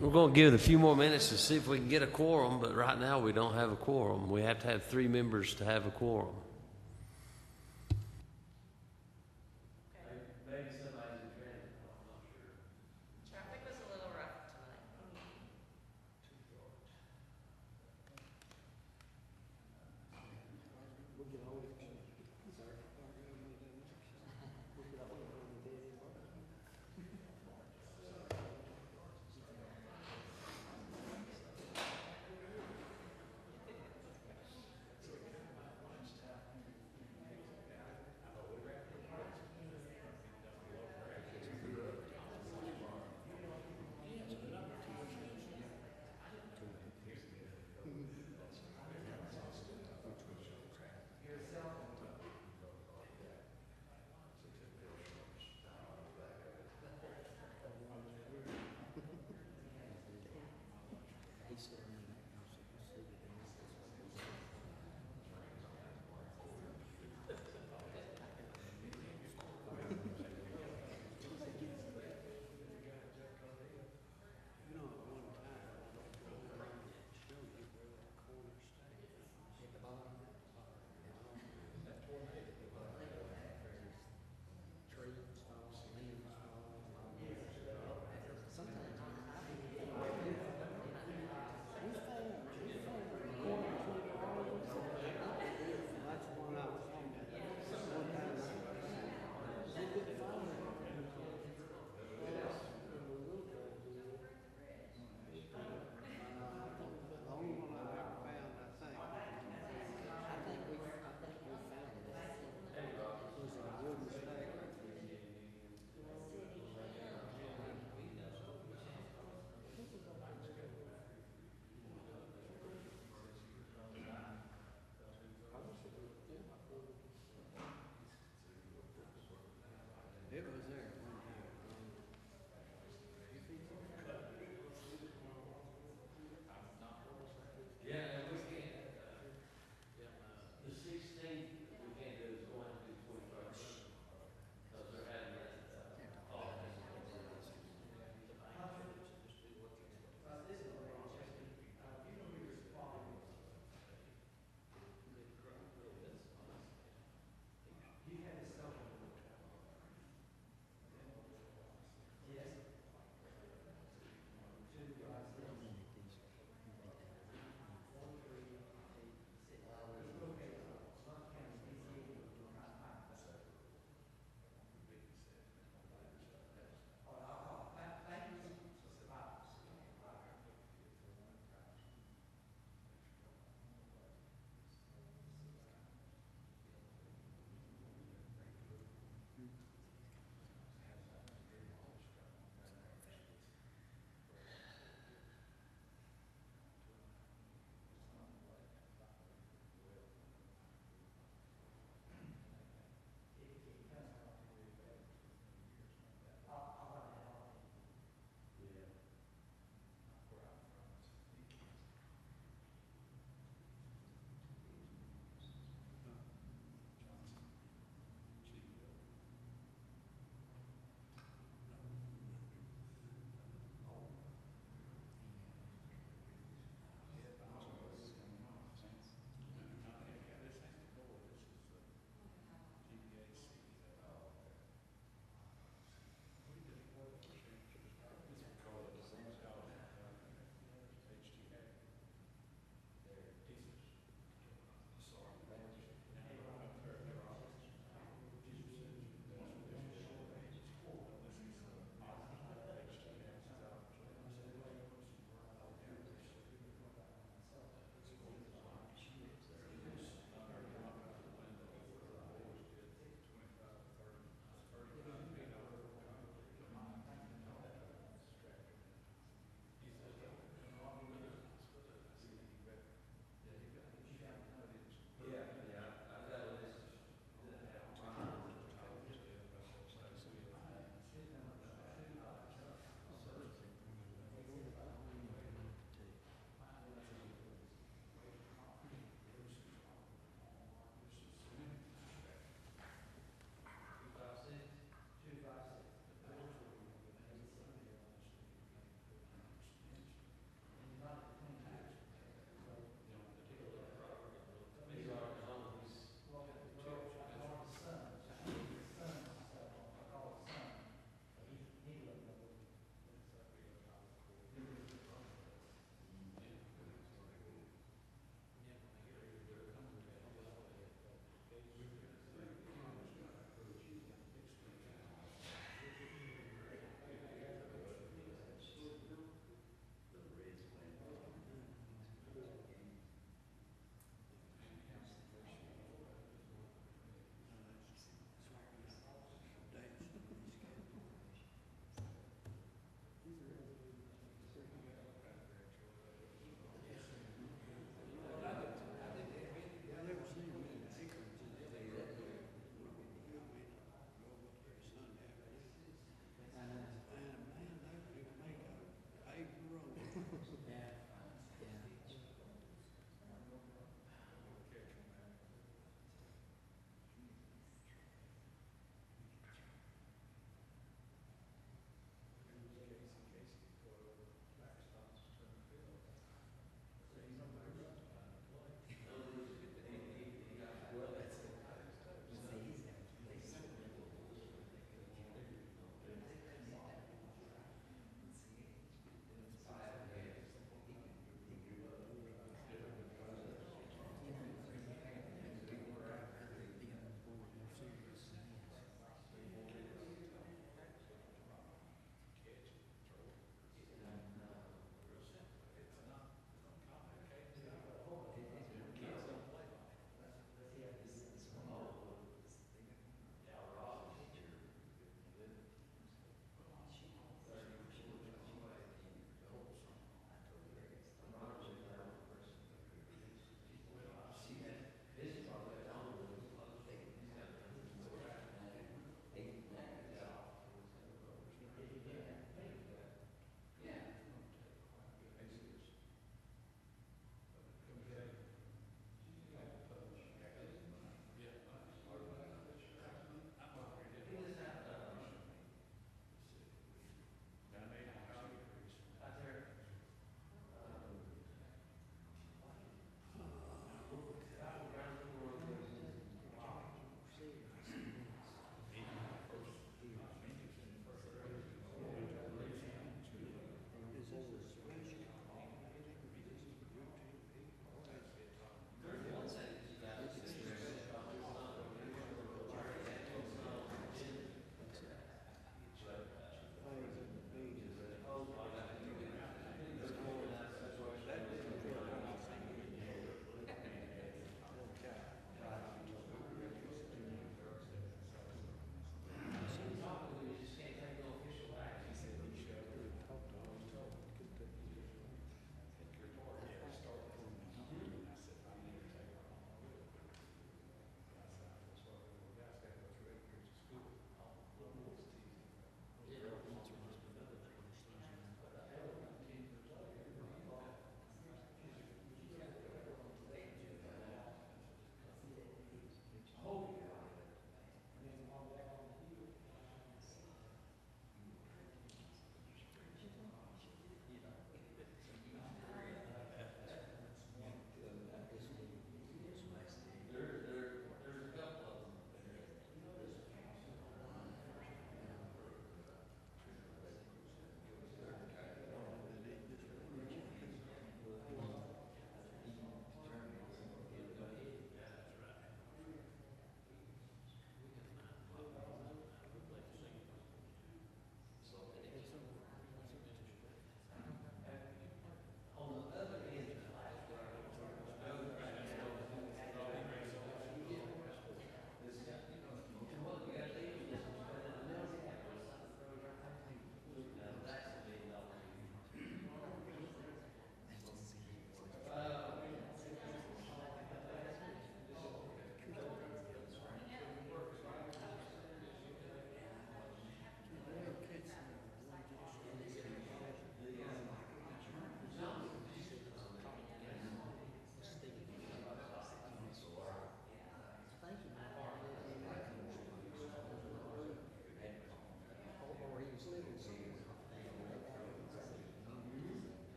We're going to give it a few more minutes to see if we can get a quorum, but right now we don't have a quorum. We have to have 3 members to have a quorum. Maybe somebody's in transit, I'm not sure. Traffic was a little rough tonight.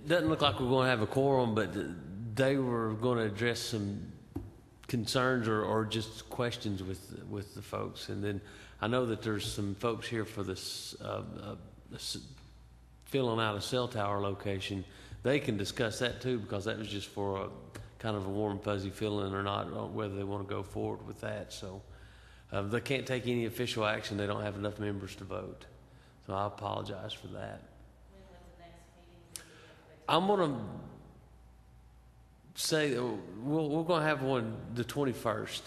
it doesn't look like we're going to have a quorum, but they were going to address some concerns or just questions with the folks. And then I know that there's some folks here for this filling out a cell tower location. They can discuss that too, because that was just for a kind of a warm fuzzy feeling or not, or whether they want to go forward with that. So they can't take any official action. They don't have enough members to vote. So I apologize for that. When was the next meeting? I'm going to say that we're going to have one the 21st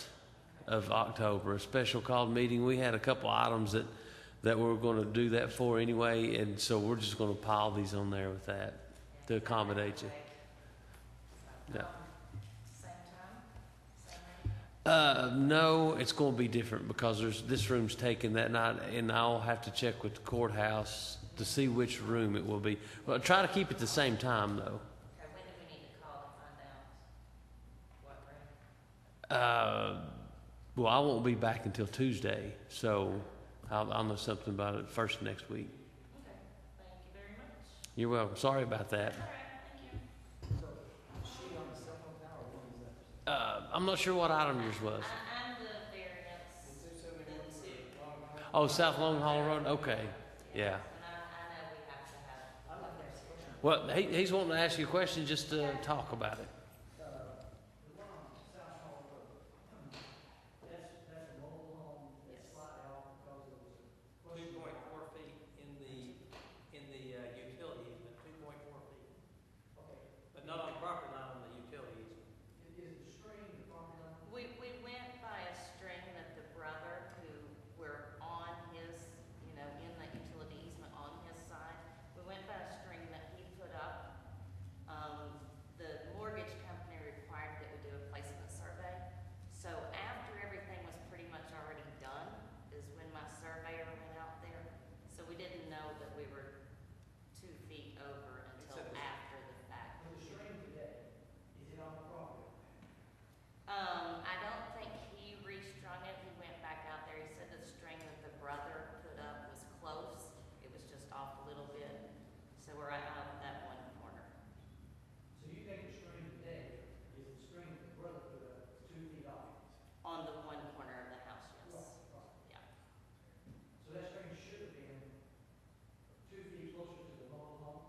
of October, a special called meeting. We had a couple items that we're going to do that for anyway, and so we're just going to pile these on there with that to accommodate you. Yeah. Same time? Same night? No, it's going to be different because this room's taken that night, and I'll have to check with the courthouse to see which room it will be. Well, try to keep it the same time, though. Okay, when do we need to call to find out what room? Well, I won't be back until Tuesday, so I'll know something about it first next week. Okay, thank you very much. You're welcome. Sorry about that. All right, thank you. So, is she on the cell phone tower, or what is that? I'm not sure what item yours was. I'm the variance, the two. Oh, South Long Hollow Road? Okay, yeah. And I know we have to have. I'd like to ask a question. Well, he's wanting to ask you a question just to talk about it. The one on South Hall Road, that's a mobile home that's slightly off because it was a question. 2.4 feet in the utility easement, 2.4 feet, Okay, but not on the property line on the utility easement. is the stream the property line? We went by a string that the brother who were on his, in the utility easement on his side, we went by a string that he put up. The mortgage company required that we do a placement survey. So after everything was pretty much already done is when my surveyor went out there. So we didn't know that we were 2 feet over until Except- after the fact. With the stream today, is it on the property? I don't think he restrung it. He went back out there. He said the string that the brother put up was close. It was just off a little bit. So we're right out of that one corner. So you think the stream today is the stream that the brother put up 2 feet off? On the one corner of the house, yes. Right. Yeah. So that stream should have been 2 feet closer to the mobile home?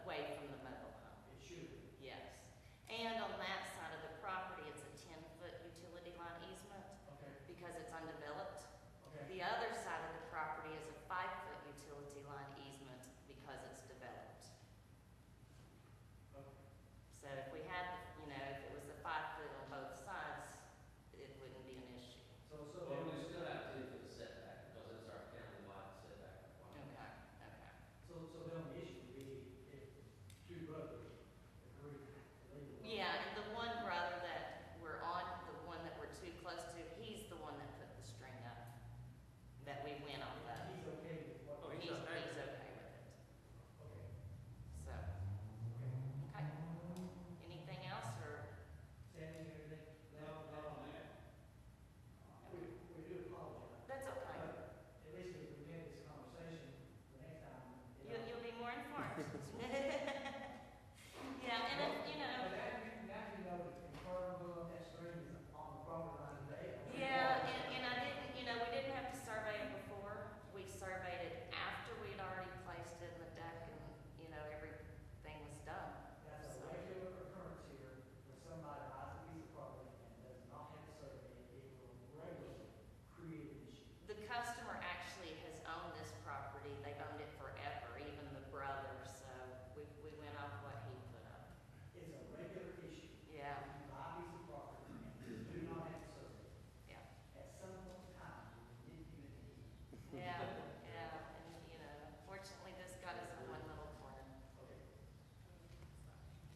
Away from the mobile home, It should have. yes. And on that side of the property, it's a 10-foot utility line easement Okay, because it's undeveloped. okay. The other side of the property is a 5-foot utility line easement because it's developed. Okay. So if we had, if it was the 5 foot on both sides, it wouldn't be an issue. So Well, then, we still have 2 foot setback, because that's our county-wide setback requirement. Okay. so then the issue would be if two brothers agree legally. Yeah, and the one brother that we're on, the one that we're too close to, he's the one that put the string up that we went off of. He's okay with what? Oh, He's he's okay. okay with it. Okay, So, okay. okay. Anything else or? Sandy, everything? No, not on that. We do apologize. That's okay. At least if we had this conversation the next time. You'll be more informed. Yeah, and if, But now you know to confirm that stream is on the property line today. Yeah, and I didn't, we didn't have to survey it before. We surveyed it after we'd already placed it in the deck and, everything was done. That's a regular occurrence here, when somebody buys a piece of property and does not have a survey, it will regularly create an issue. The customer actually has owned this property. They've owned it forever, even the brother, so we went off what he put up. It's a regular issue. Yeah, You buy a piece of property and do not have a survey. yeah. At some point in time, you will get you in the heat. Yeah, and, fortunately, this got us in one little corner. Okay.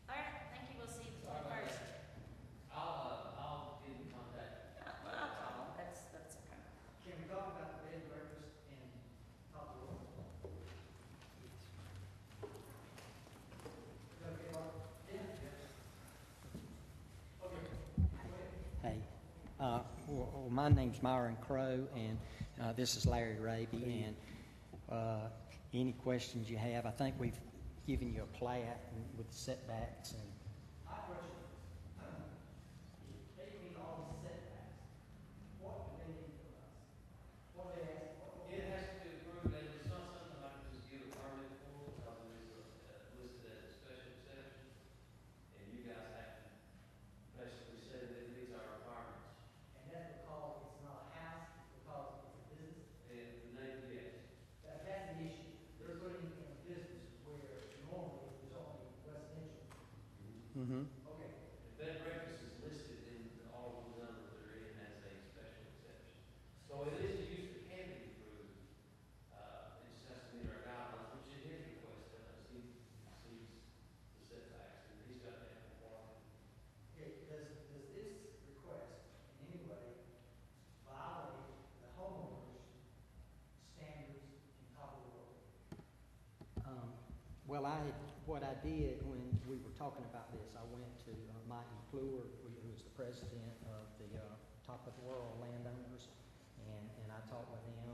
All right, thank you. We'll see you first. I'll get in contact. I'll call. That's okay. Can we talk about the bed and breakfast and talk to them? Okay, Mark? Yeah. Okay, go ahead. Hey, well, my name's Myron Crow, and this is Larry Raby, and any questions you have, I think we've giving you a plat and with setbacks and, My question is, if they meet all these setbacks, what do they need from us? What they ask, It has to be approved, and it's not something I can just give a permit for, because it is listed as a special exception. And you guys have to basically say that it meets our requirements. and that's because it's not a house, it's because it's a business? And the name, yes. That's the issue. They're putting in a business where normally there's only residential. mm-hmm. Okay, The bed and breakfast is listed in all the zones that they're in as a special exception. So it is a use that can be approved. It just has to meet our guidelines, which is his request, because he sees the setbacks, and he's got to have the water. okay, does this request in any way violate the homeowner's standards in top of the world? Well, what I did when we were talking about this, I went to Mike McClure, who was the president of the Top of the World Landowners, and I talked with him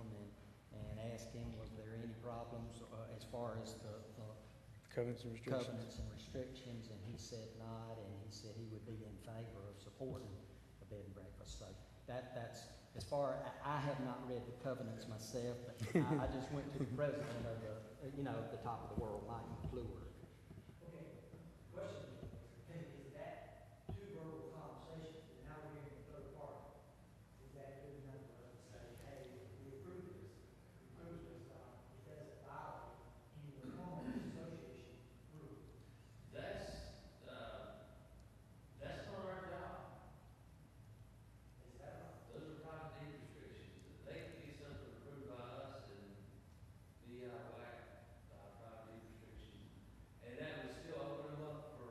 and asked him, was there any problems as far as the Covenants and restrictions. covenants and restrictions, and he said not, and he said he would be in favor of supporting a bed and breakfast. So that's, as far, I have not read the covenants myself, but I just went to the president of the, the Top of the World, Mike McClure. Okay, question is that two verbal conversations, and now we're hearing a third party? Is that good enough for us to say, hey, we approve this, it doesn't violate any of the homeowners association rules? That's not our job. Is that right? Those are private deed restrictions. They can get something approved by us and be out of whack by private deed restrictions. And that would still open them up for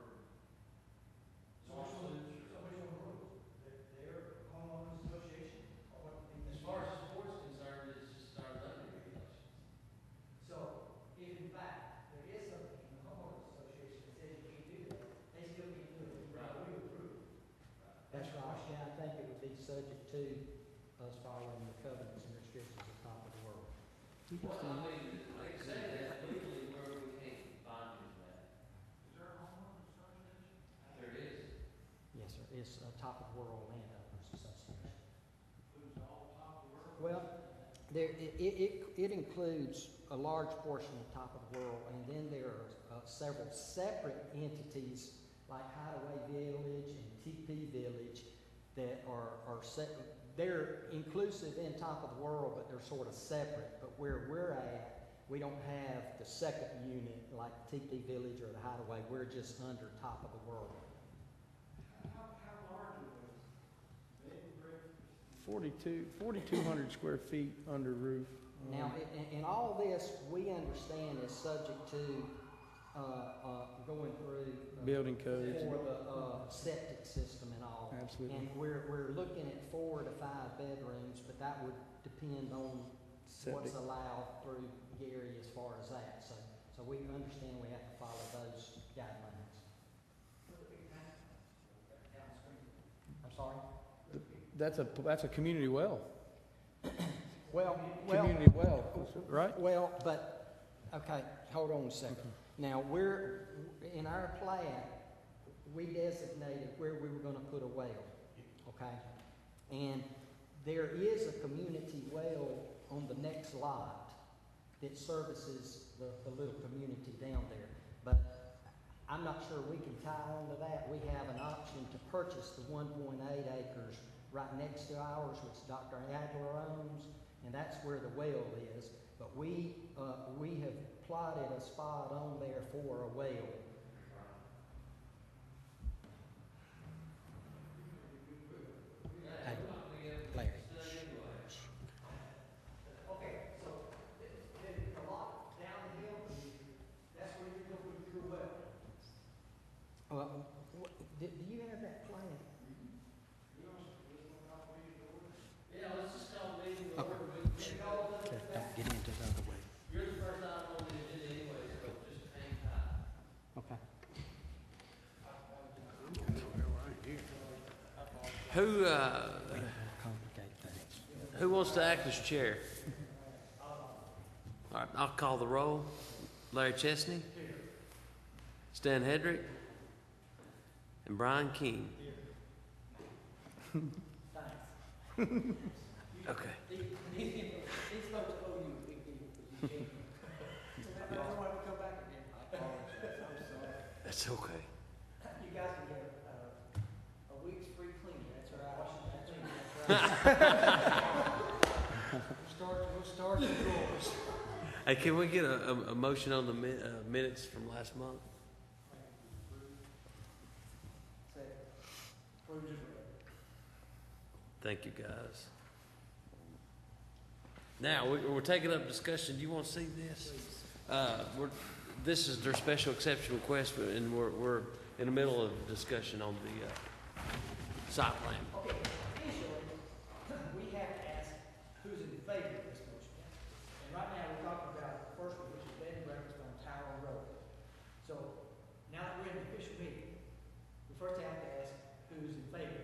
lawsuits. So which one rules? Their homeowners association, or what? As far as the sport's concerned, it's just our zoning regulations. So, if in fact, there is something in the homeowners association that says you can't do that, they still can't do it, Right. we approve. That's right, yeah, I think it would be subject to us following the covenants and restrictions of Top of the World. Well, I mean, like I say, that's legally where we can't bind you to that. Is there a homeowners association? There is. Yes, sir, it's Top of the World Landowners Association. Includes all top of the world? Well, it includes a large portion of Top of the World, and then there are several separate entities like Hideaway Village and TP Village that are they're inclusive in Top of the World, but they're sort of separate. But where we're at, we don't have the second unit like TP Village or the Hideaway. We're just under Top of the World. How large are those bed and breakfast? 4,200 square feet under roof. Now, and all this, we understand is subject to going through Building codes. for the septic system and all. Absolutely. And we're looking at 4 to 5 bedrooms, but that would depend on what's Septic. allowed through Gary as far as that. So we understand we have to follow those guidelines. I'm sorry? That's a community well. Well, Community well, right? well, but, okay, hold on a second. Now, in our plat, we designated where we were gonna put a well, okay? And there is a community well on the next lot that services the little community down there. But I'm not sure we can tie on to that. We have an option to purchase the 1.8 acres right next to ours, which Dr. Adler owns, and that's where the well is. But we have plotted a spot on there for a well. Hey, Larry. Okay, so the lot down the hill, that's where you're gonna put your well. Do you have that plan? Yeah, let's just call the meeting Okay. over. Okay, don't get into the other way. You're the first item on the agenda anyway, so just hang tight. Okay. Who, Complicate things. who wants to act as chair? All right, I'll call the roll. Larry Chesney? Stan Hedrick, and Brian King. Okay. These folks owe you a big deal, because you can't. I don't want to come back again. I apologize, I'm sorry. That's okay. You guys can get a week's free cleaning, that's all right. We'll start the drawers. Hey, can we get a motion on the minutes from last month? Thank you, guys. Now, we're taking up discussion. Do you want to see this? This is their special exception request, and we're in the middle of discussion on the site plan. Okay, initially, we have to ask who's in favor of this motion. And right now, we're talking about the first one, which is bed and breakfast on Tower Road. So, now that we're in the official meeting, we first have to ask who's in favor.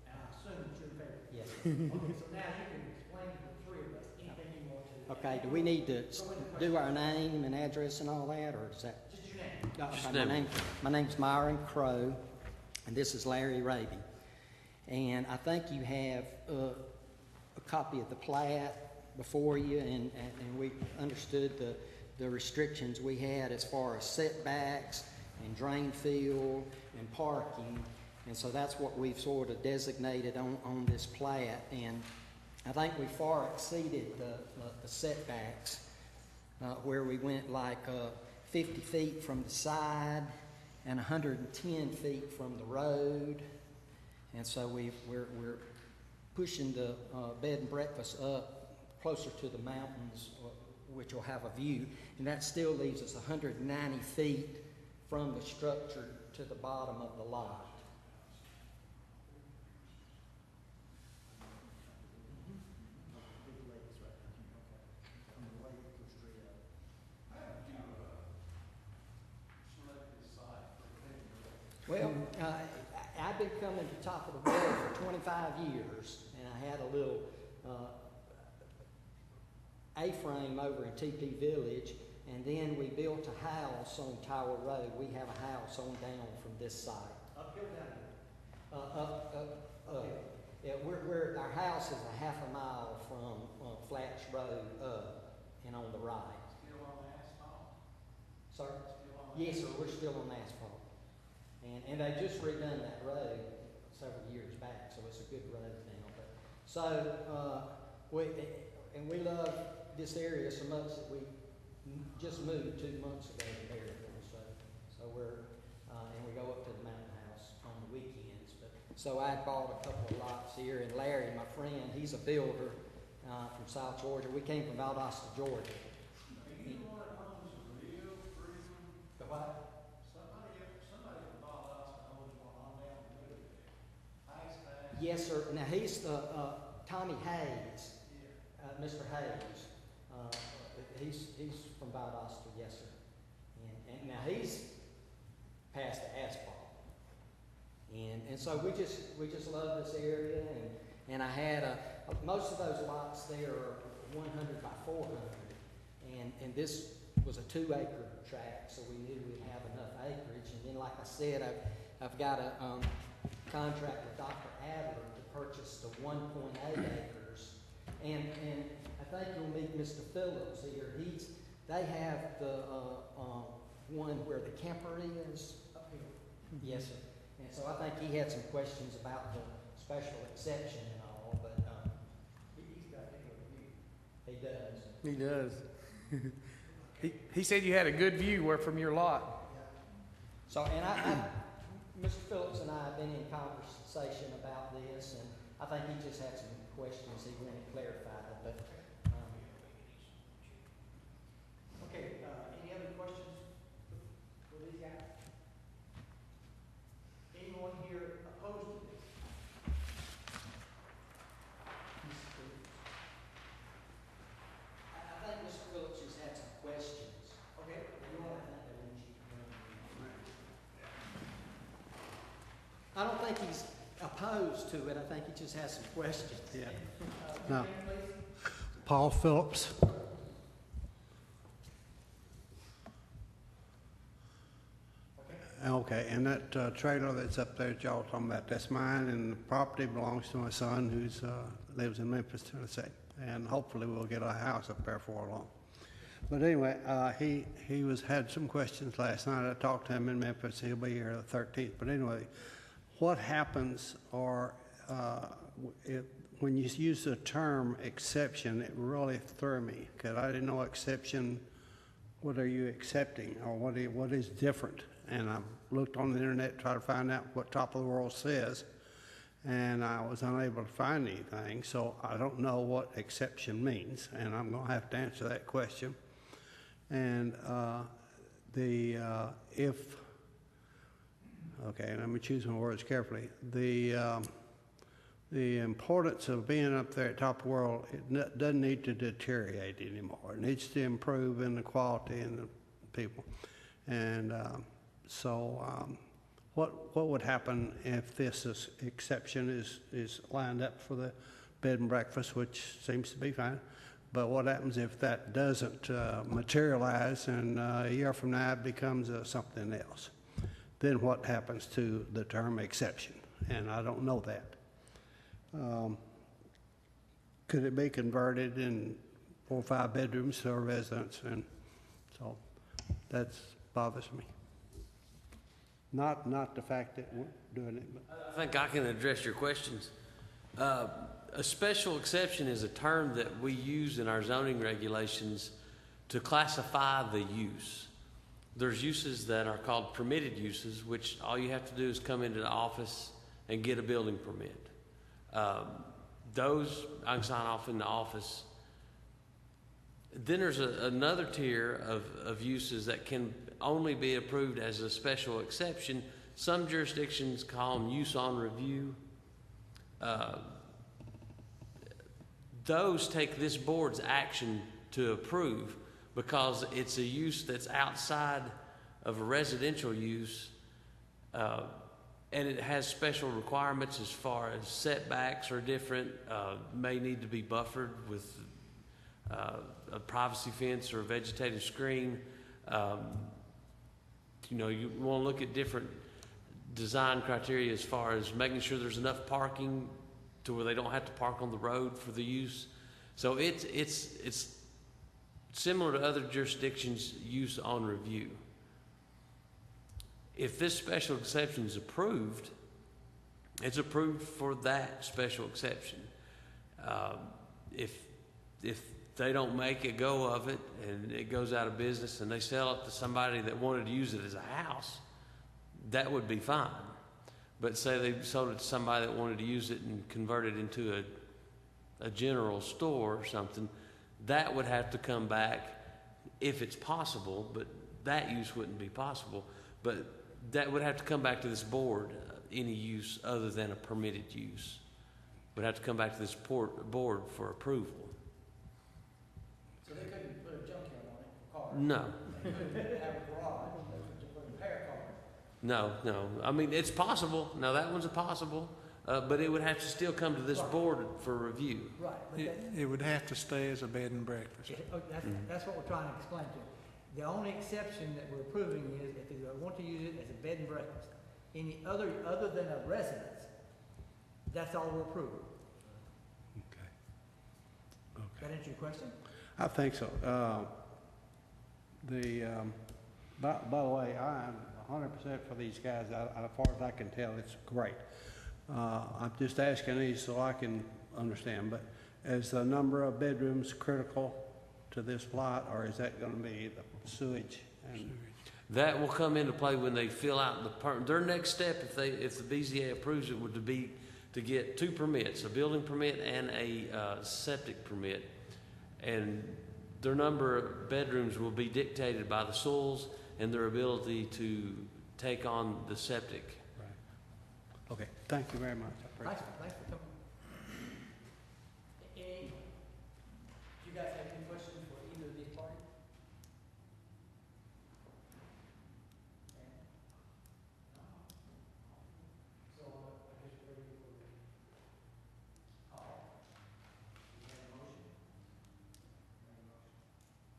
And I assume that you're in favor. Yes. Okay, so now you can explain to the three of us anything you want to. Okay, do we need to do our name and address and all that, or is that? Just your name. Just Okay, name. my name's Myron Crow, and this is Larry Raby. And I think you have a copy of the plat before you, and we understood the restrictions we had as far as setbacks and drain field and parking. And so that's what we've sort of designated on this plat. And I think we far exceeded the setbacks, where we went like 50 feet from the side and 110 feet from the road. And so we're pushing the bed and breakfast up closer to the mountains, which will have a view. And that still leaves us 190 feet from the structure to the bottom of the lot. Well, I've been coming to Top of the World for 25 years, and I had a little A-frame over in TP Village, and then we built a house on Tower Road. We have a house on down from this site. Uphill, downhill. Up. Yeah, our house is a half a mile from Flatch Road up and on the right. Still on asphalt? Sir? Still on Yes, sir, we're still on asphalt. And they just redone that road several years back, so it's a good road now. But, so, we love this area so much that we just moved 2 months ago to Maryville. So we're, and we go up to the mountain house on the weekends. But, so I bought a couple of lots here, and Larry, my friend, he's a builder from South Georgia. We came from Valdosta, Georgia. You the one that owns real freedom? The what? Somebody from Valdosta owns one on down the road there. Ice Pass. Yes, sir. Now, he's Tommy Hayes, Mr. Hayes. He's from Valdosta, yes, sir. And now he's past the asphalt. And so we just love this area, and I had most of those lots there are 100 by 400, and this was a 2-acre tract, so we knew we'd have enough acreage. And then, like I said, I've got a contract with Dr. Adler to purchase the 1.8 acres, and I think you'll meet Mr. Phillips here. They have the one where the camper is up here. Yes, sir. And so I think he had some questions about the special exception and all, but he's got a big view. He does. He does. He said you had a good view from your lot. So, and Mr. Phillips and I have been in conversation about this, and I think he just had some questions he wanted clarified, but, Okay, any other questions for these guys? Anyone here opposed to this? I think Mr. Phillips just had some questions. Okay, you want to? I don't think he's opposed to it, I think he just has some questions. Yeah. Your No. name, please? Paul Phillips. Okay, and that trailer that's up there that y'all talking about, that's mine, and the property belongs to my son who's lives in Memphis, Tennessee. And hopefully we'll get a house up there for long. But anyway, he had some questions last night. I talked to him in Memphis. He'll be here the 13th. But anyway, what happens when you use the term exception, it really threw me because I didn't know exception, what are you accepting or what is different? And I looked on the internet to try to find out what Top of the World says, and I was unable to find anything, so I don't know what exception means, and I'm going to have to answer that question. And okay, let me choose my words carefully. The importance of being up there at Top of the World, it doesn't need to deteriorate anymore. It needs to improve in the quality and the people. And what would happen if this exception is lined up for the bed and breakfast, which seems to be fine, but what happens if that doesn't materialize and a year from now it becomes something else? Then what happens to the term exception? And I don't know that. Could it be converted in 4 or 5 bedrooms to a residence? And so that bothers me. Not the fact that we're doing it, but I think I can address your questions. A special exception is a term that we use in our zoning regulations to classify the use. There's uses that are called permitted uses, which all you have to do is come into the office and get a building permit. Those I can sign off in the office. Then there's another tier of uses that can only be approved as a special exception. Some jurisdictions call them use on review. Those take this board's action to approve because it's a use that's outside of a residential use, and it has special requirements as far as setbacks are different, may need to be buffered with a privacy fence or a vegetative screen. You want to look at different design criteria as far as making sure there's enough parking to where they don't have to park on the road for the use. So it's similar to other jurisdictions' use on review. If this special exception is approved, it's approved for that special exception. If they don't make a go of it and it goes out of business and they sell it to somebody that wanted to use it as a house, that would be fine. But say they sold it to somebody that wanted to use it and convert it into a general store or something, that would have to come back if it's possible, but that use wouldn't be possible. But that would have to come back to this board, any use other than a permitted use. Would have to come back to this board for approval. So they couldn't put a junkyard on it for cars? No. They couldn't have a garage to put a repair car? No. I mean, it's possible. Now, that one's a possible, but it would have to still come to this board for review. Right. But It would have to stay as a bed and breakfast. that's what we're trying to explain to you. The only exception that we're approving is if they want to use it as a bed and breakfast. Any other than a residence, that's all we're approving. okay. That answer your question? I think so. By the way, I'm 100% for these guys. As far as I can tell, it's great. I'm just asking these so I can understand. But is the number of bedrooms critical to this lot, or is that going to be the sewage? That will come into play when they fill out their next step, if the BZA approves it, would be to get 2 permits, a building permit and a septic permit. And their number of bedrooms will be dictated by the soils and their ability to take on the septic. Right. Okay, thank you very much. I appreciate it. Thanks for coming. Do you guys have any questions for either of these parties? So, I guess we're ready for the call. We have a motion.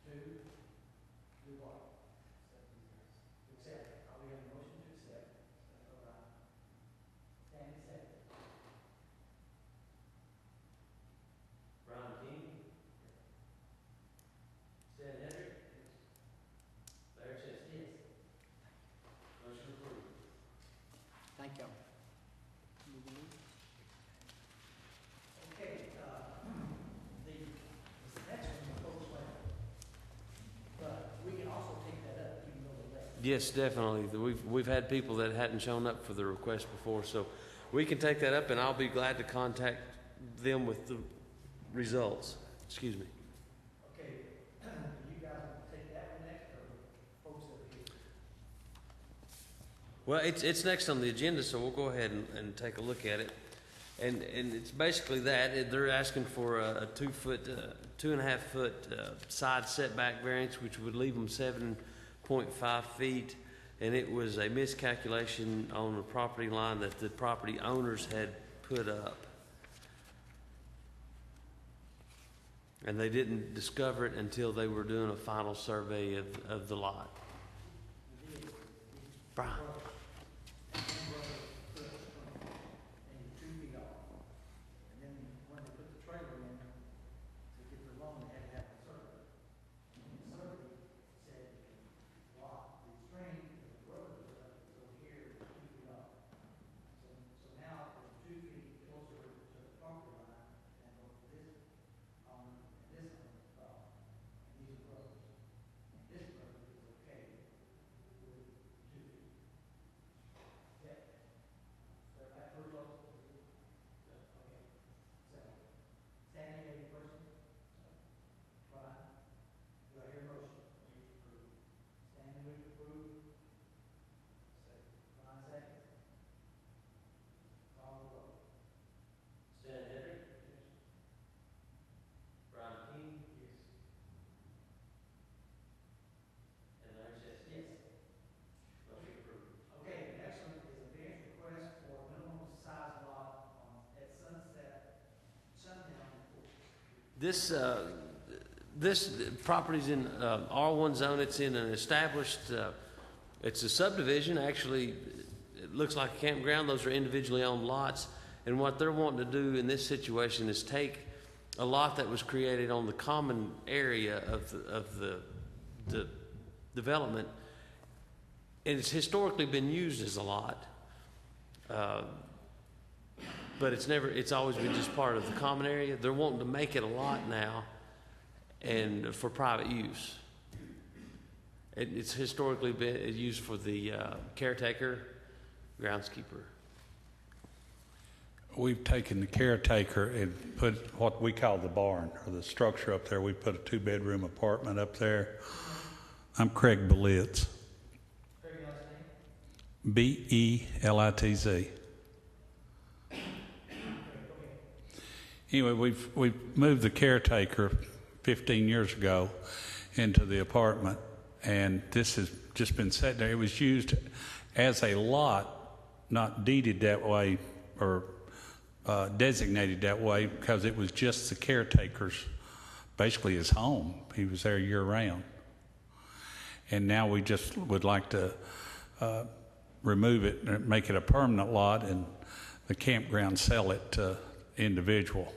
To do what? Accept. Are we have a motion to accept? you. Okay, the next one, folks, but we can also take that up even though we're late. Yes, definitely. We've had people that hadn't shown up for the request before, so we can take that up, and I'll be glad to contact them with the results. Excuse me. Okay, you guys will take that one next, or folks that are here? Well, it's next on the agenda, so we'll go ahead and take a look at it. And it's basically that. They're asking for a 2.5 foot side setback variance, which would leave them 7.5 feet. And it was a miscalculation on the property line that the property owners had put up. And they didn't discover it until they were doing a final survey of the lot. Brian. And 2 feet off. And then when they put the trailer in, to get the loan, they had to have a survey. And the survey said, lot, the string, the road is over here, 2 feet off. So now it's 2 feet closer to the property line than what this on, and this on, and these are roads. And this road is okay with 2 feet. Yeah. So that first off, okay. So, Sandy, any questions? Brian? Do I hear a motion? Sandy, move to approve. Brian, second. Call the roll. Stan Henry? Brian King? Yes. And Larry Chester? Yes. Motion approved. Okay, the next one is a variance request for minimum size lot at Sundown Court. This property's in R1 zone. It's in an established, it's a subdivision. Actually, it looks like a campground. Those are individually owned lots. And what they're wanting to do in this situation is take a lot that was created on the common area of the development, and it's historically been used as a lot. But it's always been just part of the common area. They're wanting to make it a lot now and for private use. It's historically been used for the caretaker, groundskeeper. We've taken the caretaker and put what we call the barn, or the structure up there. We put a 2-bedroom apartment up there. I'm Craig Belitz. Craig, last name? Belitz. Anyway, we've moved the caretaker 15 years ago into the apartment, and this has just been set there. It was used as a lot, not deeded that way or designated that way, because it was just the caretaker's, basically his home. He was there year round. And now we just would like to remove it and make it a permanent lot, and the campground sell it to individual.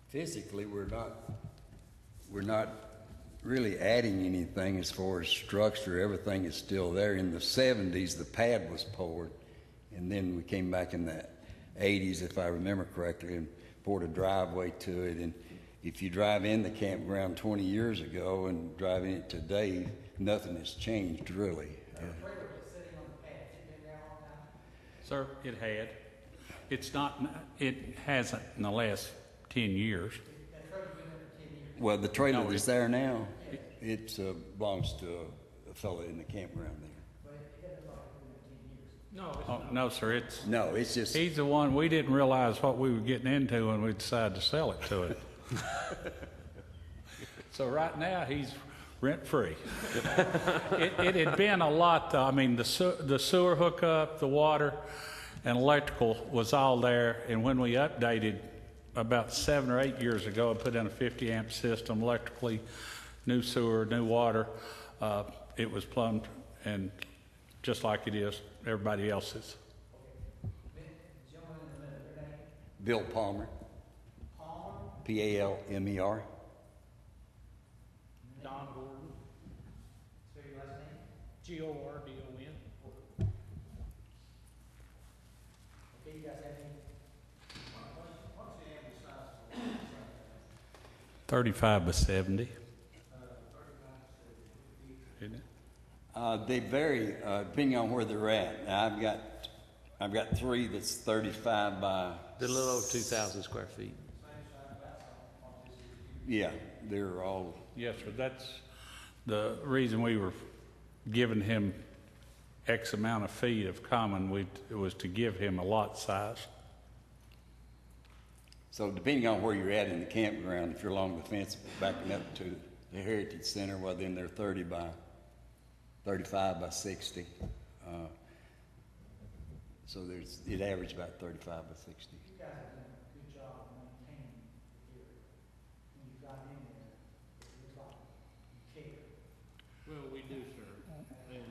Physically, we're not really adding anything as far as structure. Everything is still there. In the 70s, the pad was poured, and then we came back in the 80s, if I remember correctly, and poured a driveway to it. And if you drive in the campground 20 years ago and drive in it today, nothing has changed really. The trailer was sitting on the pad. Has it been there all the time? Sir, it had. It hasn't in the last 10 years. That trailer's been there for 10 years. Well, the trailer No, that's there now, it belongs to a fellow in the campground there. But it hasn't been there 10 years. No, no, sir. No, it's just, He's the one. We didn't realize what we were getting into when we decided to sell it to him. So right now he's rent free. It had been a lot, though. I mean, the sewer hookup, the water, and electrical was all there. And when we updated about 7 or 8 years ago, I put in a 50 amp system electrically, new sewer, new water. It was plumbed and just like it is everybody else's. Gentleman in the middle, your name? Bill Palmer, Palmer? Palmer. Don Gordon. Gordon. Okay, you guys have any? What's the average size for 35 by 70. Isn't it? They vary depending on where they're at. Now, I've got three that's 35 by. They're a little over 2,000 square feet. Yeah, they're all. Yes, sir. That's the reason we were giving him X amount of feet of common. It was to give him a lot size. So depending on where you're at in the campground, if you're along the fence backing up to the Heritage Center, well, then they're 35 by 60. So it averages about 35 by 60. You guys have done a good job of maintaining the area. When you got in there, it looks like you care. Well, we do, sir. And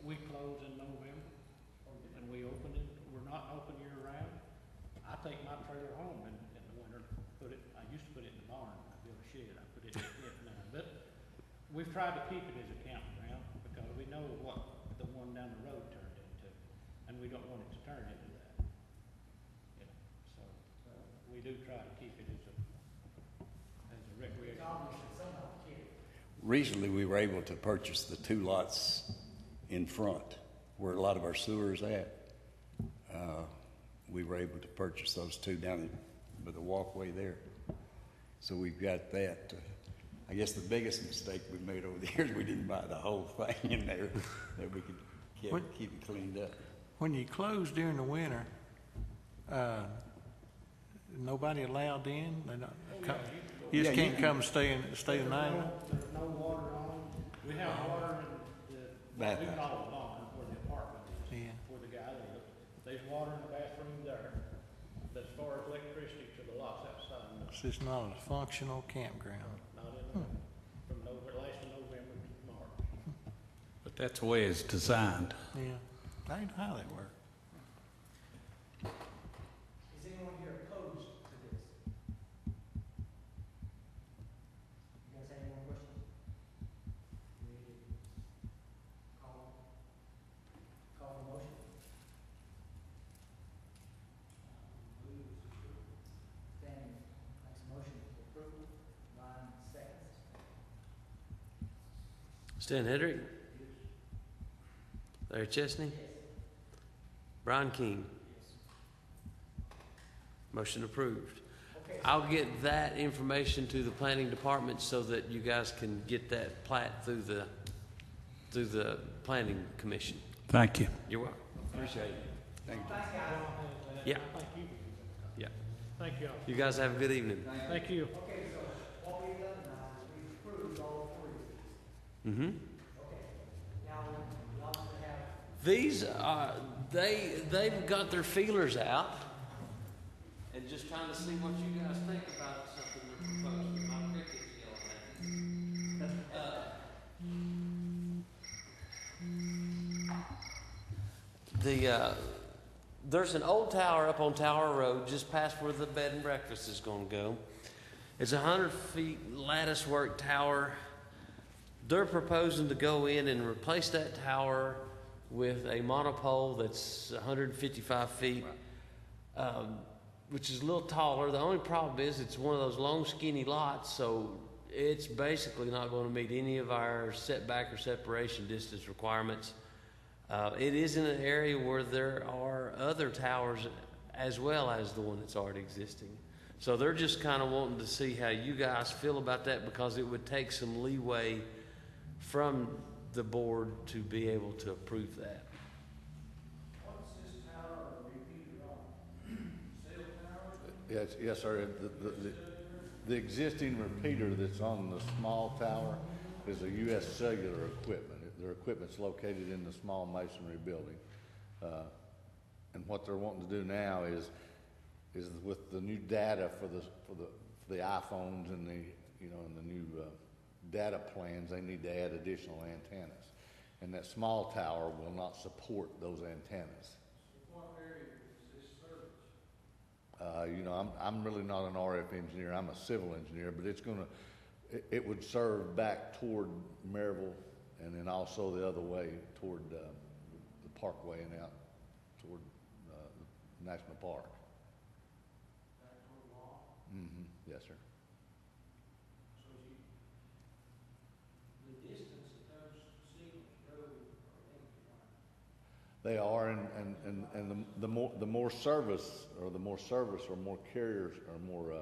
we close in November, and we open it, we're not open year round. I take my trailer home in the winter, I used to put it in the barn, I built a shed, I put it in the shed now. But we've tried to keep it as a campground, because we know what the one down the road turned into, and we don't want it to turn into that. You know, so, we do try to keep it as a recreation. Recently, we were able to purchase the two lots in front, where a lot of our sewers at. We were able to purchase those two down by the walkway there. So we've got that. I guess the biggest mistake we made over the years, we didn't buy the whole thing in there, that we could keep it cleaned up. When you close during the winter, nobody allowed in? They don't come, you just can't come stay the night? There's no water on. We have water in the, what we call a barn, where the apartment is, Yeah. where the guy lives. There's water in the bathroom there. But as far as electricity to the lots outside, no. So it's not a functional campground. Not in the, from last November to March. But that's the way it's designed. Yeah, I don't know how that works. Is anyone here opposed to this? You guys have any more questions? Call for motion? Stan makes a motion to approve, Ryan seconds. Stan Hedrick? Larry Chesney? Brian King? Motion approved. Okay, I'll get that information to the planning department so that you guys can get that plat through the planning commission. Thank you. You're welcome. Appreciate it. Thank you. thanks, guys. Yeah, Thank you. yeah. Thank you all. You guys have a good evening. Thank you. Okay, so what we've done now is we've approved all three. Mm-hmm. Okay, now, we also have These are, they've got their feelers out and just trying to see what you guys think about something they're proposing. My cricket's yelling at me. There's an old tower up on Tower Road just past where the bed and breakfast is going to go. It's a 100-feet lattice work tower. They're proposing to go in and replace that tower with a monopole that's 155 feet, which is a little taller. The only problem is it's one of those long, skinny lots, so it's basically not going to meet any of our setback or separation distance requirements. It is in an area where there are other towers as well as the one that's already existing. So they're just kind of wanting to see how you guys feel about that, because it would take some leeway from the board to be able to approve that. what's this tower repeated on? Cell tower? Yes, sir. The existing repeater that's on the small tower is a U.S. cellular equipment. Their equipment's located in the small masonry building. And what they're wanting to do now is with the new data for the iPhones and the new data plans, they need to add additional antennas. And that small tower will not support those antennas. What area is this service? I'm really not an RF engineer. I'm a civil engineer, but it would serve back toward Maryville and then also the other way toward, the parkway and out toward, the National Park. Mm-hmm, yes, sir. So the distance that those signals go are limited, right? They are, and the more service or more carriers or more,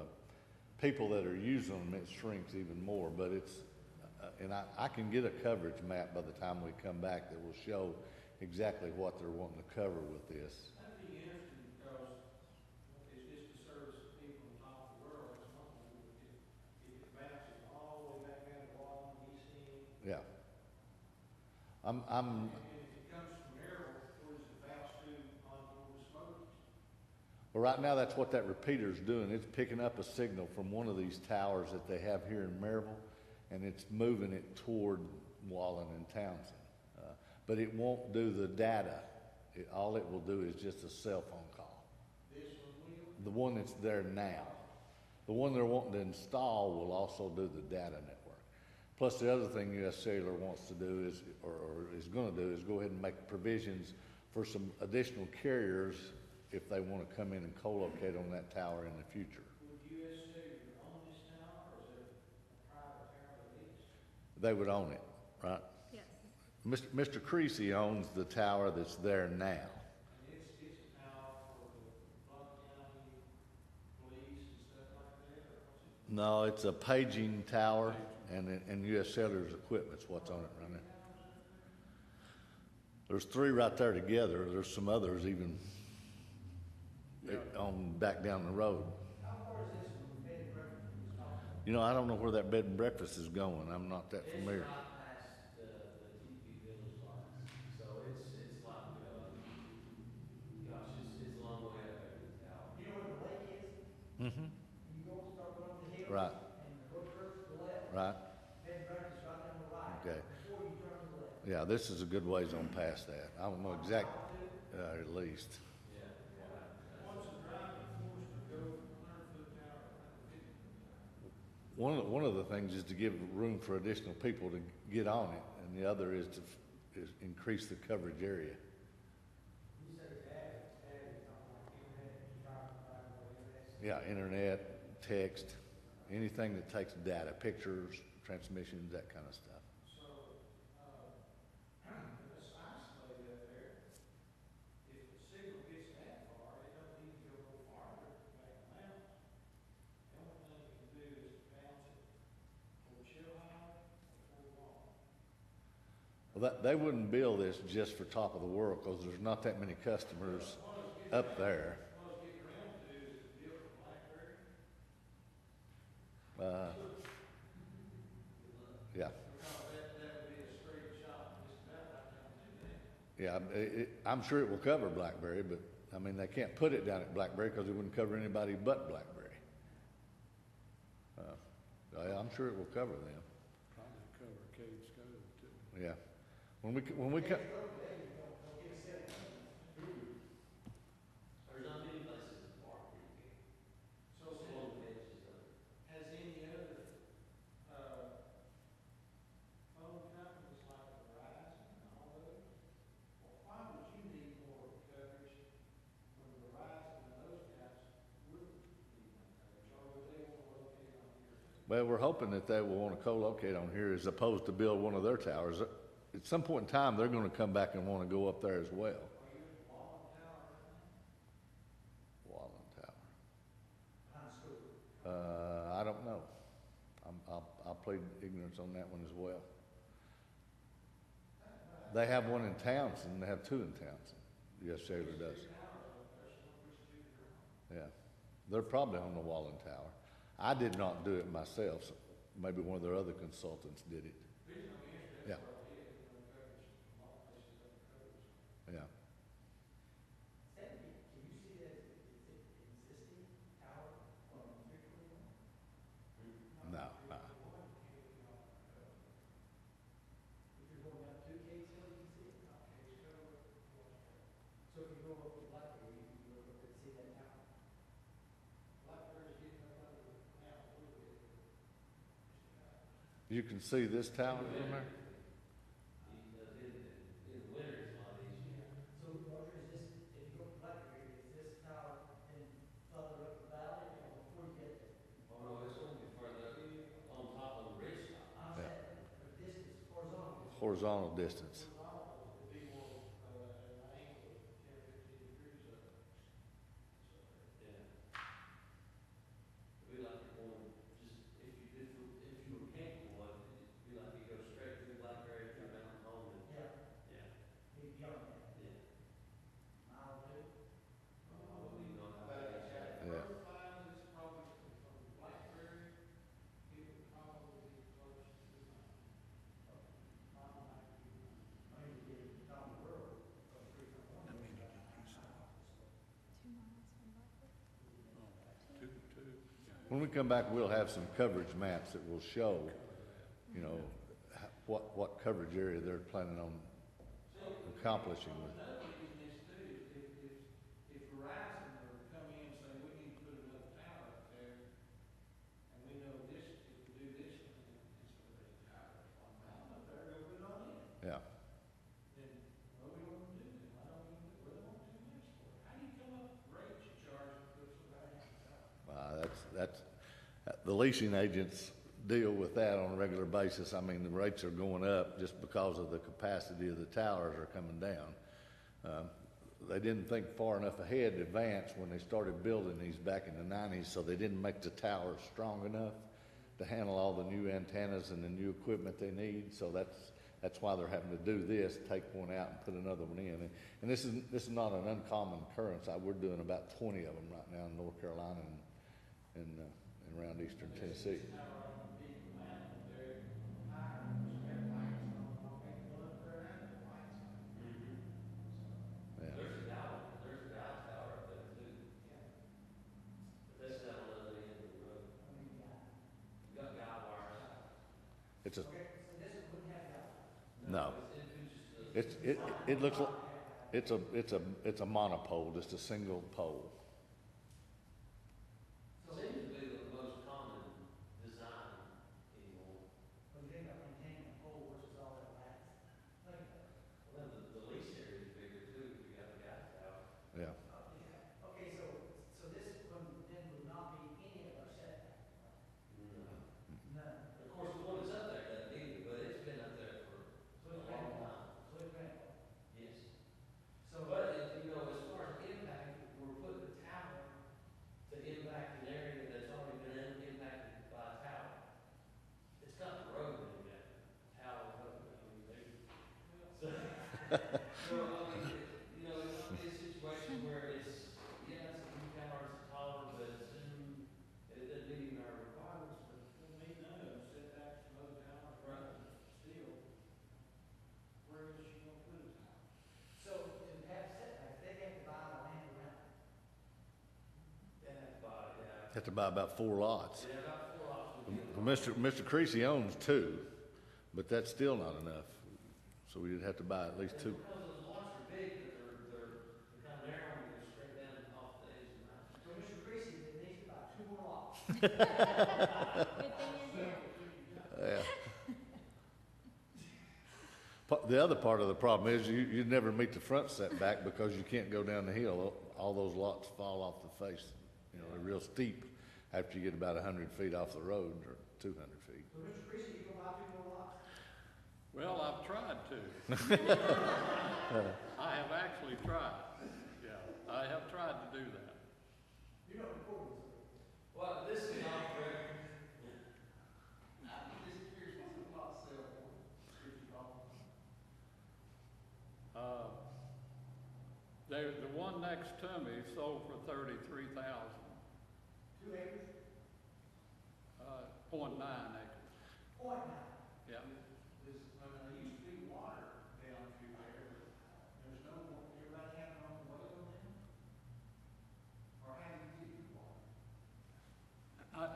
people that are using them, it shrinks even more, but it's, and I can get a coverage map by the time we come back that will show exactly what they're wanting to cover with this. That'd be interesting because it's just to service the people on top of the world, that's one thing, but if it bounces all the way back down to Wallen, East End. Yeah. And if it comes from Merrill, where does it bounce to on the Smokies? Well, right now, that's what that repeater's doing. It's picking up a signal from one of these towers that they have here in Maryville, and it's moving it toward Wallen and Townsend. But it won't do the data. All it will do is just a cell phone call. This one will? The one that's there now. The one they're wanting to install will also do the data network. Plus, the other thing US Cellular wants to do is, or is going to do, is go ahead and make provisions for some additional carriers if they want to come in and co-locate on that tower in the future. Would US Cellular own this tower, or is it a private tower lease? They would own it, right? Yes. Mr. Creasy owns the tower that's there now. And it's a tower for the Blount County police and stuff like that, or what's it? No, it's a paging tower, and US Cellular's equipment's what's on it right now. There's 3 right there together. There's some others even on back down the road. How far is this from the bed and breakfast we was talking about? You know, I don't know where that bed and breakfast is going. I'm not that familiar. It's not past the TP Village lines, so it's like, gosh, it's a long way up there to the tower. You know where the lake is? Mm-hmm. You go start going up the hill. Right. And go to the left. Right? Bed and breakfast right down the right. Okay. Before you turn to the left. Yeah, this is a good ways on past that. I don't know exact, at least. What's the driving force to go from 100-foot tower to 150-foot tower? One of the things is to give room for additional people to get on it, and the other is to increase the coverage area. You said dad, something like internet, you drive by internet. Yeah, internet, text, anything that takes data, pictures, transmissions, that kind of stuff. So, let's isolate up there. If the signal gets that far, it don't need to go farther back the mountains. The only thing it can do is bounce it toward Chilhowee or toward Wallen. Well, they wouldn't build this just for top of the world, because there's not that many customers up there. What I was getting around to is to build a BlackBerry. Yeah. Because that would be a straight shot, just about right down to that. Yeah, I'm sure it will cover BlackBerry, but, I mean, they can't put it down at BlackBerry because it wouldn't cover anybody but BlackBerry. Yeah, I'm sure it will cover them. Probably cover Cade's Cove too. Yeah. When we come, There's not many places to park where you can. So It's along the edges of it. has any other, phone companies like Verizon and all those, well, why would you need more coverage when Verizon and those guys wouldn't need more coverage, or would they want to locate on here too? well, we're hoping that they will want to co-locate on here as opposed to build one of their towers. At some point in time, they're going to come back and want to go up there as well. Are you at Wallen Tower right now? Wallen Tower. Behind school. I don't know. I'll plead ignorance on that one as well. They have one in Townsend. They have 2 in Townsend. Yes, Cellular does. Yeah. They're probably on the Wallen Tower. I did not do it myself. So maybe one of their other consultants did it. Yeah. Yeah. Can you see that it's an existing tower strictly? No. If you're going down 2 Cades Hill, you can see it. So if you go up to Blackberry, you can look up and see that tower. BlackBerry's getting up under the mountain a little bit. You can see this tower from there? horizontal distance. Yeah. It'd be like you're going, just, if you were capable of it, it'd be like you go straight through Blackberry, through Mountain Home and, Yeah, yeah, big beyond that. yeah. Mile two. I wouldn't even know how big it's at. Yeah. I mean, you get down the road, from 3.1. When we come back, we'll have some coverage maps that will show, you know, what coverage area they're planning on accomplishing with. Another reason is too, if Verizon were to come in and say, we need to put another tower up there, and we know this, if we do this, and instead of a tower, on mountain up there, go put it on in. Yeah. Then, well, we don't want to do that, why don't we, we don't want too much for it? How do you come up with rates you charge to put somebody on the tower? That's, the leasing agents deal with that on a regular basis. I mean, the rates are going up just because of the capacity of the towers are coming down. They didn't think far enough ahead in advance when they started building these back in the 90s, so they didn't make the towers strong enough to handle all the new antennas and the new equipment they need. So that's why they're having to do this, take one out and put another one in. And this is not an uncommon occurrence. We're doing about 20 of them right now in North Carolina and around eastern Tennessee. Yeah. There's a dial tower up there too. But that's down on the other end of the road. You've got guy wires. It's a, Okay, so this one wouldn't have that. no. It looks like, it's a monopole, just a single pole. Seems to be the most common design anymore. When you think about maintaining a pole versus all that lattice, think about it. Well, the lease area is bigger too, if you got a guy tower. Yeah. Yeah. Okay, so this one then would not be any of our setbacks, right? None. Of course, the one that's up there doesn't either, but it's been up there for So a it's long grandfathered. time. So it's grandfathered. Yes. So, But, you know, as far as impact, we're putting a tower to impact an area that's already been impacted by a tower. It's got the road in it, tower, I mean, they, so, so, I mean, you know, it might be a situation where it's, yeah, it's a few towers taller, but it doesn't meet our requirements, but. Well, me know, setbacks from other towers, Right. still, where is she gonna put a tower? so to have setbacks, they have to buy the land around it. They have to buy, yeah. Have to buy about 4 lots. Yeah, about 4 options. Mr. Creasy owns 2, but that's still not enough. So we'd have to buy at least 2. Because those lots are big, but they're kind of narrow and they're straight down off the edge of the mountain. So Mr. Creasy, it needs to buy 2 more lots. Good thing is here. Yeah. The other part of the problem is you never meet the front setback because you can't go down the hill. All those lots fall off the face. You know, they're real steep after you get about 100 feet off the road or 200 feet. So Mr. Creasy, you gonna buy 2 more lots? Well, I've tried to. I have actually tried. Yeah, I have tried to do that. You know, recording, so. Well, this is not correct. The one next to me sold for $33,000, 2 acres? 0.9 acres. Point 9. Yeah. There used to be water down through there, but there's no more, everybody have their own well now? Or how do you get your water?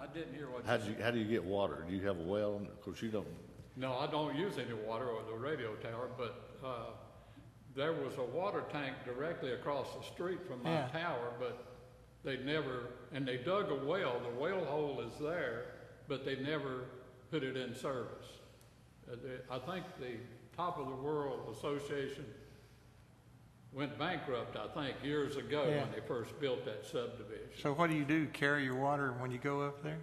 I didn't hear what How do you get water? Do you have a well? Of course, you don't. No, I don't use any water or the radio tower, but there was a water tank directly across the street from my tower, but they never, and they dug a well. The well hole is there, but they never put it in service. I think the Top of the World Association went bankrupt, I think, years ago when they first built that subdivision. So what do? Carry your water when you go up there?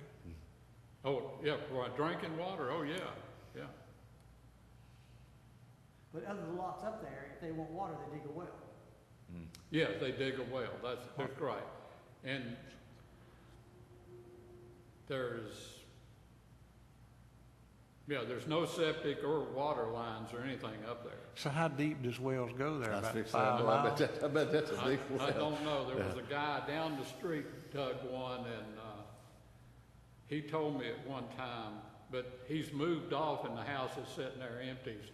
Oh, yeah, for drinking water, oh, yeah, yeah. But other lots up there, if they want water, they dig a well. Yeah, they dig a well, that's right. And there's no septic or water lines or anything up there. So how deep does wells go there? I About think 5 so. miles? I bet that's a big well. I don't know, there was a guy down the street dug one, and he told me at one time, but he's moved off and the house is sitting there empty, so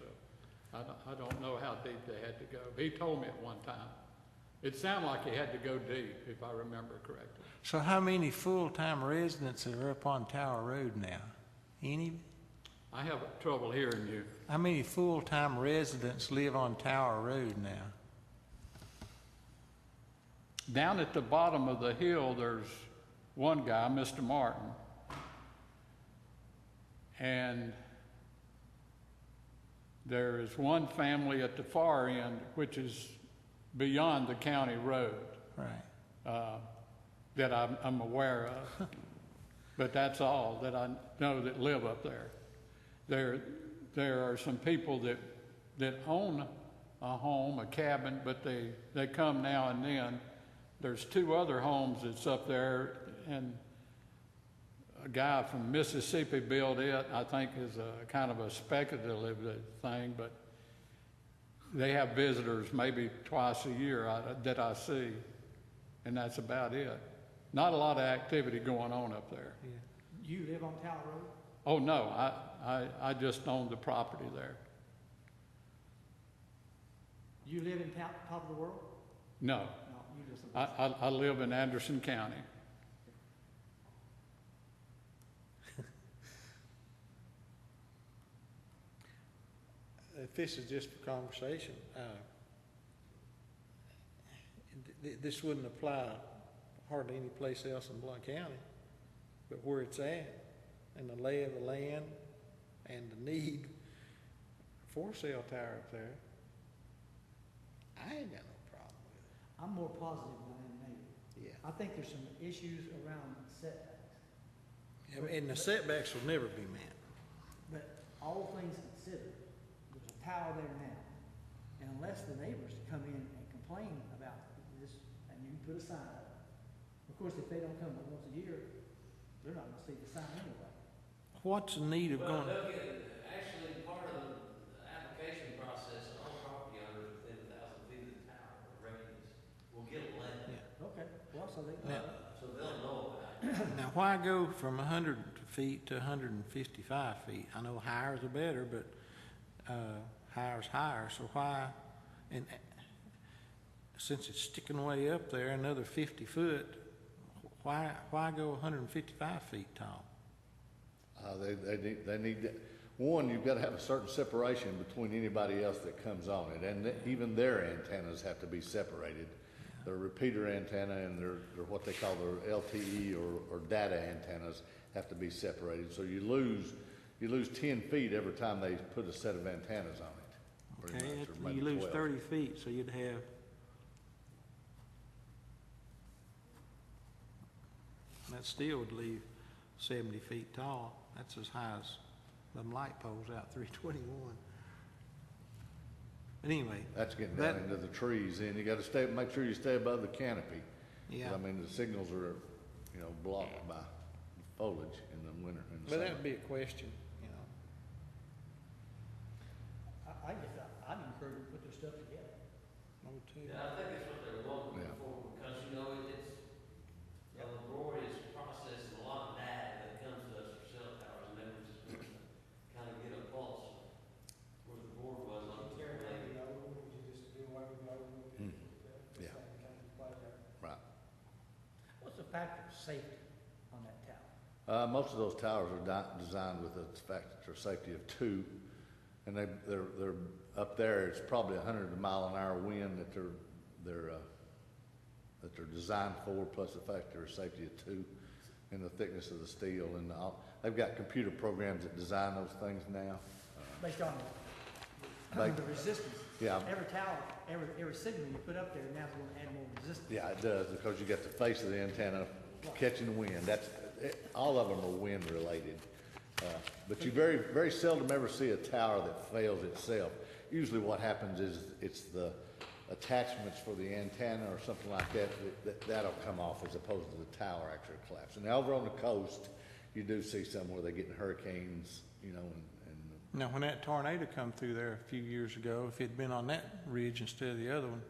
I don't know how deep they had to go. He told me at one time. It sounded like he had to go deep, if I remember correctly. So how many full-time residents are up on Tower Road now? Any? I have trouble hearing you. How many full-time residents live on Tower Road now? Down at the bottom of the hill, there's one guy, Mr. Martin. And there is one family at the far end, which is beyond the county road. Right. That I'm aware of. But that's all that I know that live up there. There are some people that own a home, a cabin, but they come now and then. There's 2 other homes that's up there, and a guy from Mississippi built it. I think is a kind of a speculative thing, but they have visitors maybe twice a year that I see, and that's about it. Not a lot of activity going on up there. Yeah. You live on Tower Road? Oh, no, I just own the property there. You live in top of the world? No, No, you just live. I live in Anderson County. If this is just for conversation, this wouldn't apply hardly any place else in Blount County, but where it's at, and the lay of the land, and the need for a cell tower up there, I ain't got no problem with it. I'm more positive than I am negative. Yeah. I think there's some issues around setbacks, And the setbacks will never be met. but all things considered, there's a tower there now. And unless the neighbors come in and complain about this, and you put a sign up. Of course, if they don't come but once a year, they're not gonna see the sign anyway. What's the need of Well, going? they'll get, actually, part of the application process, all property owners within 1,000 feet of the tower or radius will get a letter. Yeah. Okay, well, so they. So they'll know about it. Now, why go from 100 feet to 155 feet? I know higher's are better, but higher's higher, so why, and since it's sticking way up there, another 50 foot, why go 155 feet tall? They need, one, you've got to have a certain separation between anybody else that comes on it, and even their antennas have to be separated. Their repeater antenna and their what they call their LTE or data antennas have to be separated. So you lose 10 feet every time they put a set of antennas on it. pretty Okay, much, or maybe you lose 12. 30 feet, so you'd have, that still would leave 70 feet tall. That's as high as them light poles out 321. But anyway. That's getting down into the trees, and you gotta make sure you stay above the canopy. 'Cause, Yeah. I mean, the signals are, blocked by foliage in the winter, in the But summer. that would be a question, I guess I'd encourage them to put their stuff together. Number two. Yeah, I think that's what they're looking Yeah. for, because, it's a laborious process and a lot of data that comes to us for cell towers, and they were just going to kind of get a pulse of where the board was on this. Yeah. Right. What's the factor of safety on that tower? Most of those towers are designed with a factor of safety of 2, and they're up there. It's probably 100-mile-an-hour wind that they're designed for, plus a factor of safety of 2, and the thickness of the steel, and they've got computer programs that design those things now. Based on the resistance. Yeah. Every tower, every signal you put up there now is gonna add more resistance. Yeah, it does, because you got the face of the antenna catching the wind. All of them are wind related. But you very, very seldom ever see a tower that fails itself. usually what happens is it's the attachments for the antenna or something like that, that'll come off as opposed to the tower actually collapsing. Now, over on the coast, you do see some where they're getting hurricanes, you know, and Now, when that tornado come through there a few years ago, if it'd been on that ridge instead of the other one,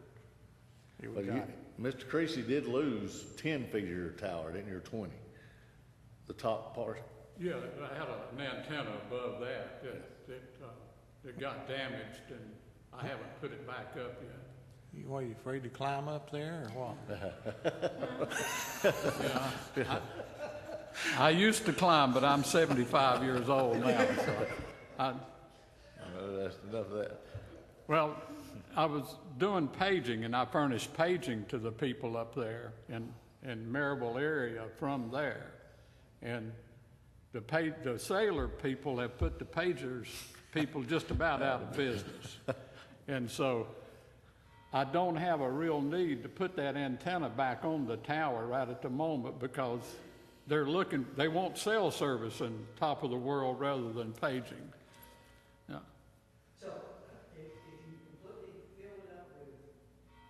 it but would got it. Mr. Creasy did lose 10 feet of your tower, didn't you, or 20? The top part? Yeah, I had an antenna above that got damaged, and I haven't put it back up yet. What, are you afraid to climb up there, or what? Yeah, I used to climb, but I'm 75 years old now, so That's enough of that. well, I was doing paging, and I furnished paging to the people up there in Maryville area from there. And the sailor people have put the pagers people just about out of business. And so I don't have a real need to put that antenna back on the tower right at the moment, because they want cell service in top of the world rather than paging. Yeah. So, if you completely fill it up with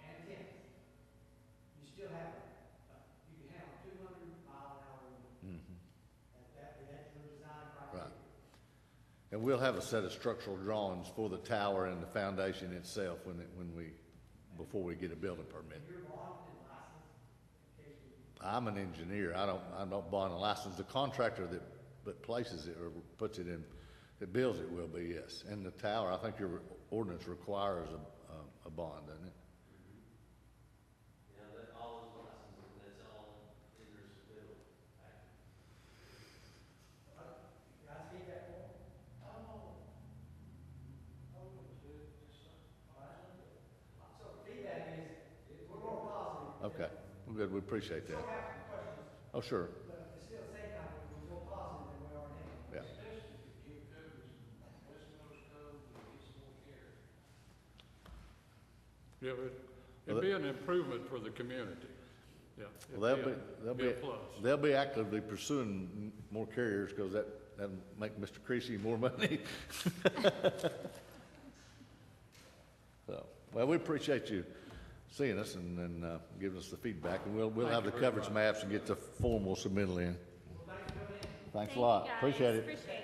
antennas, you still have, you can have a 200-mile-an-hour wind. That's your design criteria. Right. And we'll have a set of structural drawings for the tower and the foundation itself before we get a building permit. You're bonded and licensed in case we. I'm an engineer. I don't bond a license. The contractor that places it or puts it in, that builds it will be, yes. And the tower, I think your ordinance requires a bond, doesn't it? Yeah, that all those licenses, that's all in their submittal package. Guys, feedback for? So feedback is, we're more positive. Okay, well, good. We appreciate that. Still have some questions, Oh, sure. but at the same time, we're more positive than we are now. Yeah. Yeah, it'd be an improvement for the community. Yeah. it'd Well, be a plus. they'll be actively pursuing more carriers because that'll make Mr. Creasy more money. So, well, we appreciate you seeing us and giving us the feedback, and we'll Thank have you the very coverage much. maps and get the formal submittal in. Thanks a Thank you, lot. guys. Appreciate it. Appreciate it.